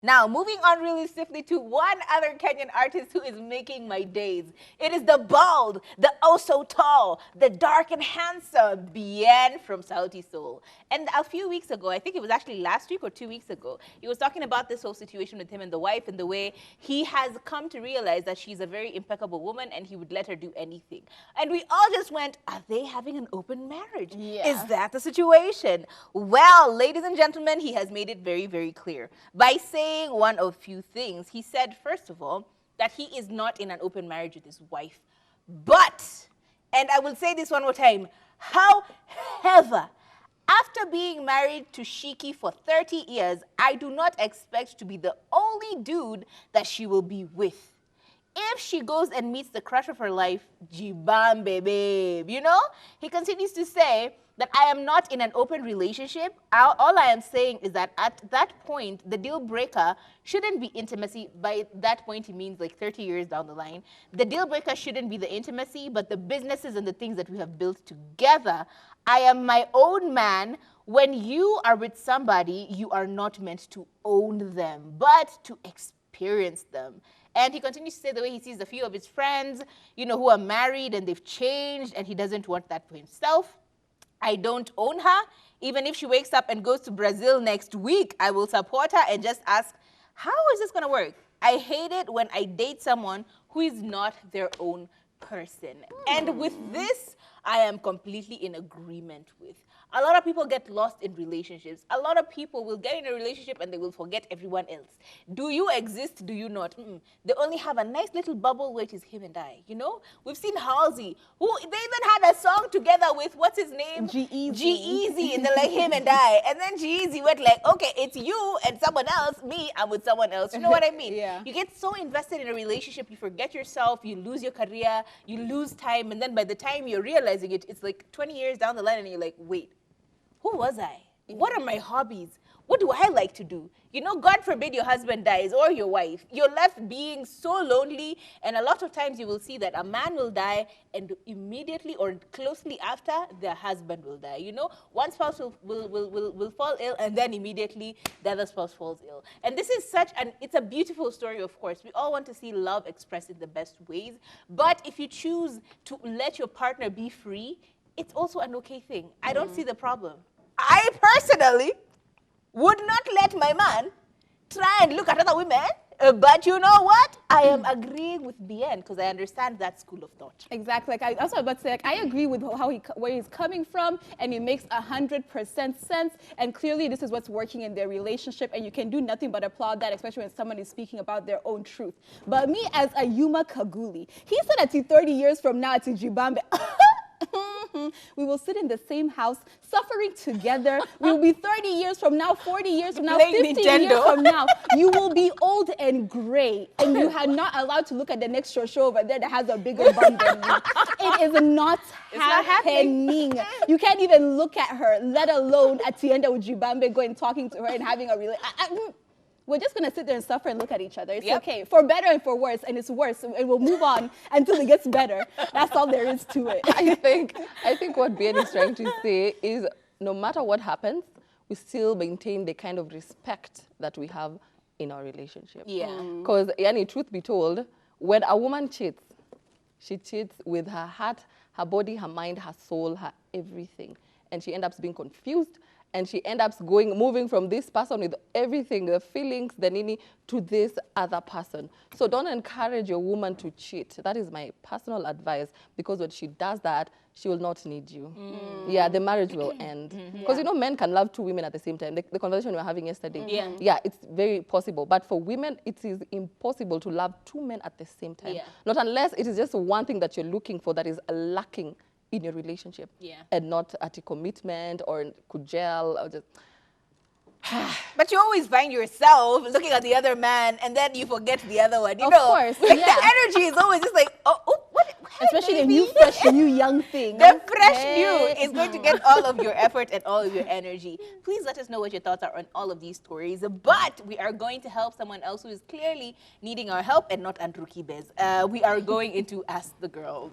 Now, moving on really swiftly to one other Kenyan artist who is making my days. It is the bald, the oh so tall, the dark and handsome Bien from Sauti Soul. And a few weeks ago, I think it was actually last week or 2 weeks ago, he was talking about this whole situation with him and the wife and the way he has come to realize that she's a very impeccable woman and he would let her do anything. And we all just went, are they having an open marriage? Yeah. Is that the situation? Well, ladies and gentlemen, he has made it very, very clear by saying one of few things. He said, first of all, that he is not in an open marriage with his wife. But, and I will say this one more time, however, after being married to Shiki for 30 years, I do not expect to be the only dude that she will be with. If she goes and meets the crush of her life, Jibambe, babe, you know? He continues to say that I am not in an open relationship. All I am saying is that at that point, the deal breaker shouldn't be intimacy. By that point, he means like 30 years down the line. The deal breaker shouldn't be the intimacy, but the businesses and the things that we have built together. I am my own man. When you are with somebody, you are not meant to own them, but to experience them. And he continues to say the way he sees a few of his friends, you know, who are married and they've changed, and he doesn't want that for himself. I don't own her. Even if she wakes up and goes to Brazil next week, I will support her and just ask, how is this going to work? I hate it when I date someone who is not their own person. And with this, I am completely in agreement with. A lot of people get lost in relationships. A lot of people will get in a relationship and they will forget everyone else. Do you exist? Do you not? They only have a nice little bubble where it is him and I, you know? We've seen Halsey, who they even had a song together with, what's his name? G-Eazy. And they're like him and I. And then G-Eazy went like, okay, it's you and someone else. Me, I'm with someone else. You know what I mean? Yeah. You get so invested in a relationship, you forget yourself, you lose your career, you lose time. And then by the time you're realizing it, it's like 20 years down the line and you're like, wait. Who was I? What are my hobbies? What do I like to do? You know, God forbid your husband dies or your wife. You're left being so lonely. And a lot of times you will see that a man will die and immediately or closely after, their husband will die. You know, one spouse will fall ill and then immediately the other spouse falls ill. And this is it's a beautiful story, of course. We all want to see love expressed in the best ways. But if you choose to let your partner be free, it's also an okay thing. I don't see the problem. I personally would not let my man try and look at other women, but you know what? I am agreeing with Bien because I understand that school of thought. Exactly. Like I also about to say, like, I agree with where he's coming from, and it makes 100% sense. And clearly, this is what's working in their relationship, and you can do nothing but applaud that, especially when someone is speaking about their own truth. But me, as a Yuma Kaguli, he said that 30 years from now, it's Jibambe. We will sit in the same house, suffering together. We will be 30 years from now, 40 years from now, 50 years from now. You will be old and gray, and you are not allowed to look at the next show over there that has a bigger bum than you. It is not happening. You can't even look at her, let alone at the end of Jibambe going talking to her and having a relationship. We're just going to sit there and suffer and look at each other. It's okay. For better and for worse. And it's worse. And we'll move on until it gets better. That's all there is to it. I think what Bien is trying to say is no matter what happens, we still maintain the kind of respect that we have in our relationship. Yeah. Because, truth be told, when a woman cheats, she cheats with her heart, her body, her mind, her soul, her everything. And she ends up being confused. And she ends up moving from this person with everything, the feelings, the nini, to this other person. So don't encourage your woman to cheat. That is my personal advice, because when she does that, she will not need you. Yeah, the marriage will end. Because, men can love two women at the same time. The conversation we were having yesterday. Yeah, it's very possible. But for women, it is impossible to love two men at the same time. Not unless it is just one thing that you're looking for that is lacking in your relationship, and not at a commitment or kujel or just. But you always find yourself looking at the other man, and then you forget the other one. You of know, course, like the energy is always just like, what? Especially the new, fresh, new, young thing. The fresh new is going to get all of your effort and all of your energy. Please let us know what your thoughts are on all of these stories. But we are going to help someone else who is clearly needing our help and not Andruki Bez. We are going into Ask the Girls.